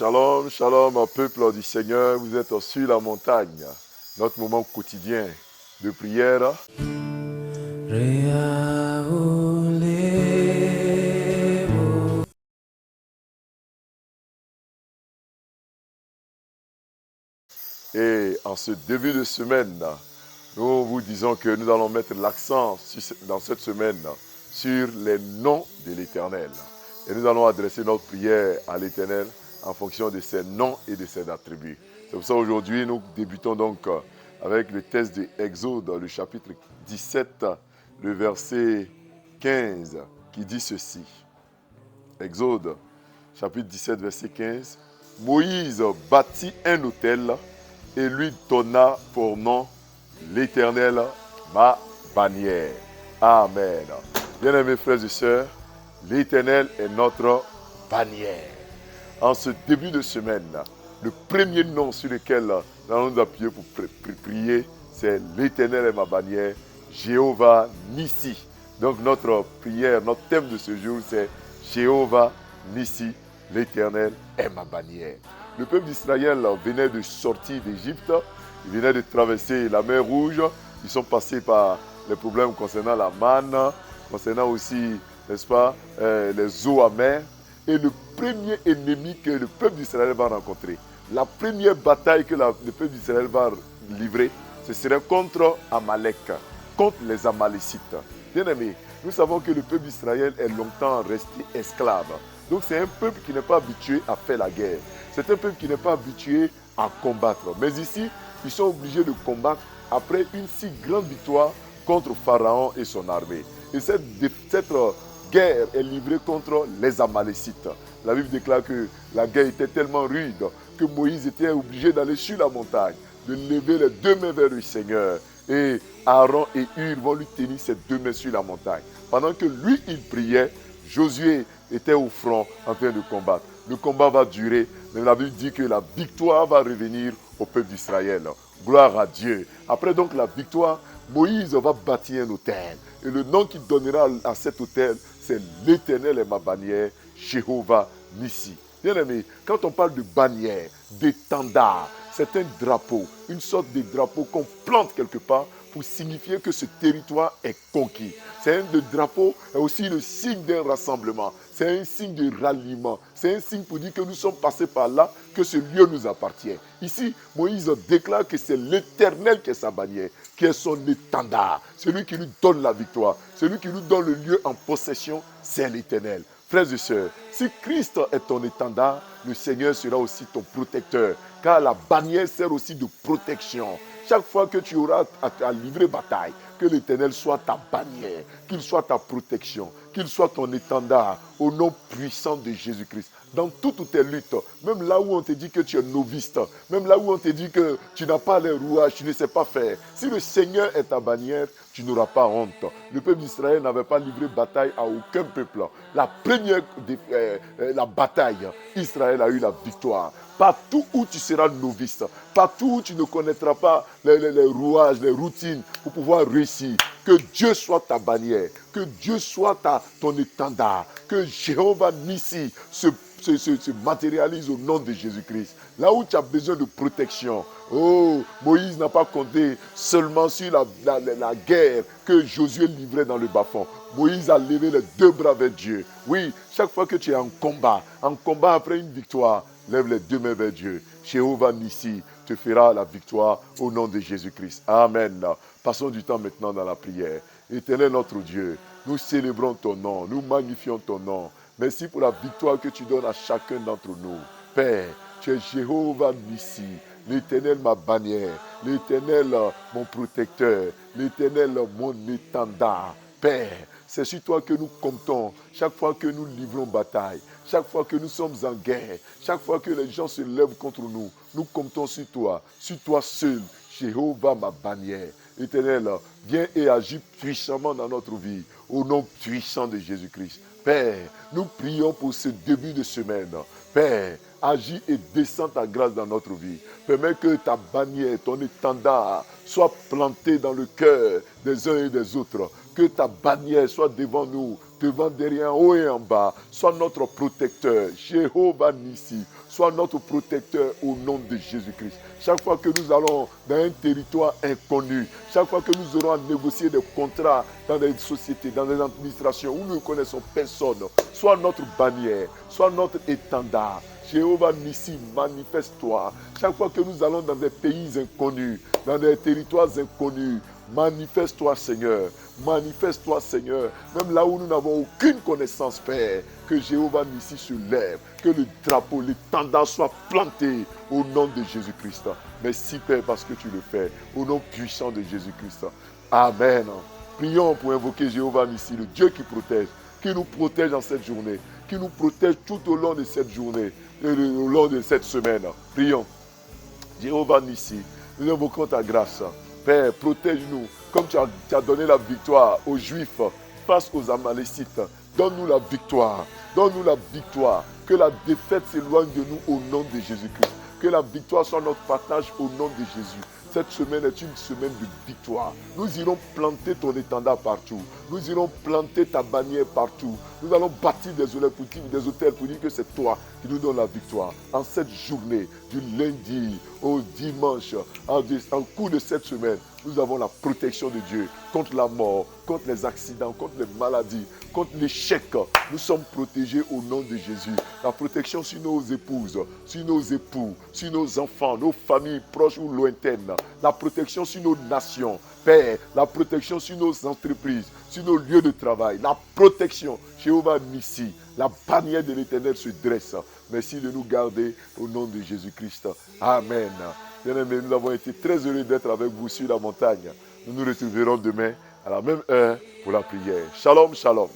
Shalom, shalom, peuple du Seigneur, vous êtes sur la montagne, notre moment quotidien de prière. Et en ce début de semaine, nous vous disons que nous allons mettre l'accent dans cette semaine sur les noms de l'Éternel. Et nous allons adresser notre prière à l'Éternel en fonction de ses noms et de ses attributs. C'est pour ça aujourd'hui, nous débutons donc avec le texte de Exode, le chapitre 17, le verset 15, qui dit ceci. Exode, chapitre 17, verset 15. Moïse bâtit un autel et lui donna pour nom l'Éternel, ma bannière. Amen. Bien-aimés frères et sœurs, l'Éternel est notre bannière. En ce début de semaine, le premier nom sur lequel nous allons nous appuyer pour prier, c'est l'Éternel est ma bannière, Jéhovah Nissi. Donc notre prière, notre thème de ce jour, c'est Jéhovah Nissi, l'Éternel est ma bannière. Le peuple d'Israël venait de sortir d'Égypte, il venait de traverser la mer Rouge, ils sont passés par les problèmes concernant la manne, concernant aussi, n'est-ce pas, les eaux amères. Et le premier ennemi que le peuple d'Israël va rencontrer, la première bataille que le peuple d'Israël va livrer, ce serait contre Amalek, contre les Amalécites. Bien aimés, nous savons que le peuple d'Israël est longtemps resté esclave. Donc c'est un peuple qui n'est pas habitué à faire la guerre. C'est un peuple qui n'est pas habitué à combattre. Mais ici, ils sont obligés de combattre après une si grande victoire contre Pharaon et son armée. Et cette guerre est livrée contre les Amalécites. La Bible déclare que la guerre était tellement rude que Moïse était obligé d'aller sur la montagne, de lever les deux mains vers le Seigneur. Et Aaron et Hur vont lui tenir ses deux mains sur la montagne. Pendant que lui, il priait, Josué était au front en train de combattre. Le combat va durer, mais la Bible dit que la victoire va revenir au peuple d'Israël. Gloire à Dieu. Après donc la victoire, Moïse va bâtir un autel. Et le nom qu'il donnera à cet autel, c'est l'Éternel est ma bannière, Jéhovah Nissi. Bien aimé, quand on parle de bannière, d'étendard, c'est un drapeau, une sorte de drapeau qu'on plante quelque part pour signifier que ce territoire est conquis. C'est un drapeau est aussi le signe d'un rassemblement. C'est un signe de ralliement. C'est un signe pour dire que nous sommes passés par là, que ce lieu nous appartient. Ici, Moïse déclare que c'est l'Éternel qui est sa bannière, qui est son étendard. Celui qui lui donne la victoire, celui qui lui donne le lieu en possession, c'est l'Éternel. Frères et sœurs, si Christ est ton étendard, le Seigneur sera aussi ton protecteur. Car la bannière sert aussi de protection. Chaque fois que tu auras à livrer bataille, que l'Éternel soit ta bannière, qu'il soit ta protection, qu'il soit ton étendard au nom puissant de Jésus-Christ. Dans toutes tes luttes, même là où on te dit que tu es novice, même là où on te dit que tu n'as pas les rouages, tu ne sais pas faire. Si le Seigneur est ta bannière, tu n'auras pas honte. Le peuple d'Israël n'avait pas livré bataille à aucun peuple. La première la bataille, Israël a eu la victoire. Partout où tu seras novice, partout où tu ne connaîtras pas les rouages, les routines pour pouvoir réussir, que Dieu soit ta bannière, que Dieu soit ton étendard, que Jéhovah Nissi se matérialise au nom de Jésus-Christ. Là où tu as besoin de protection, oh, Moïse n'a pas compté seulement sur la guerre que Josué livrait dans le bas-fond. Moïse a levé les deux bras vers Dieu. Oui, chaque fois que tu es en combat après une victoire, lève les deux mains vers Dieu. Jéhovah Nissi te fera la victoire au nom de Jésus-Christ. Amen. Passons du temps maintenant dans la prière. Éternel notre Dieu, nous célébrons ton nom, nous magnifions ton nom. Merci pour la victoire que tu donnes à chacun d'entre nous. Père, tu es Jéhovah Nissi, l'Éternel ma bannière, l'Éternel mon protecteur, l'Éternel mon étendard. Père, c'est sur toi que nous comptons chaque fois que nous livrons bataille, chaque fois que nous sommes en guerre, chaque fois que les gens se lèvent contre nous. Nous comptons sur toi seul, Jéhovah ma bannière. Éternel, viens et agis puissamment dans notre vie, au nom puissant de Jésus-Christ. Père, nous prions pour ce début de semaine. Père, agis et descends ta grâce dans notre vie. Permets que ta bannière, ton étendard, soit planté dans le cœur des uns et des autres. Que ta bannière soit devant nous, devant, derrière, en haut et en bas. Sois notre protecteur. Jéhovah Nissi, sois notre protecteur au nom de Jésus-Christ. Chaque fois que nous allons dans un territoire inconnu, chaque fois que nous aurons à négocier des contrats dans des sociétés, dans des administrations où nous ne connaissons personne, sois notre bannière, sois notre étendard. Jéhovah Nissi, manifeste-toi. Chaque fois que nous allons dans des pays inconnus, dans des territoires inconnus, manifeste-toi, Seigneur. Manifeste-toi, Seigneur. Même là où nous n'avons aucune connaissance, Père, que Jéhovah Nissi se lève, que le drapeau, l'étendard soit planté au nom de Jésus-Christ. Merci, Père, parce que tu le fais. Au nom puissant de Jésus-Christ. Amen. Prions pour invoquer Jéhovah Nissi, le Dieu qui nous protège dans cette journée, qui nous protège tout au long de cette journée, au long de cette semaine. Prions. Jéhovah Nissi, nous invoquons ta grâce. Père, protège-nous, comme tu as donné la victoire aux Juifs face aux Amalécites. Donne-nous la victoire. Donne-nous la victoire. Que la défaite s'éloigne de nous au nom de Jésus-Christ. Que la victoire soit notre partage au nom de Jésus. Cette semaine est une semaine de victoire. Nous irons planter ton étendard partout. Nous irons planter ta bannière partout. Nous allons bâtir des hôtels pour dire que c'est toi qui nous donne la victoire. En cette journée, du lundi au dimanche, en cours de cette semaine, nous avons la protection de Dieu contre la mort, contre les accidents, contre les maladies, contre l'échec. Nous sommes protégés au nom de Jésus. La protection sur nos épouses, sur nos époux, sur nos enfants, nos familles proches ou lointaines. La protection sur nos nations. Père, la protection sur nos entreprises, sur nos lieux de travail. La protection, Jéhovah Nissi, la bannière de l'Éternel se dresse. Merci de nous garder au nom de Jésus-Christ. Amen. Bien-aimés, nous avons été très heureux d'être avec vous sur la montagne. Nous nous retrouverons demain à la même heure pour la prière. Shalom, shalom.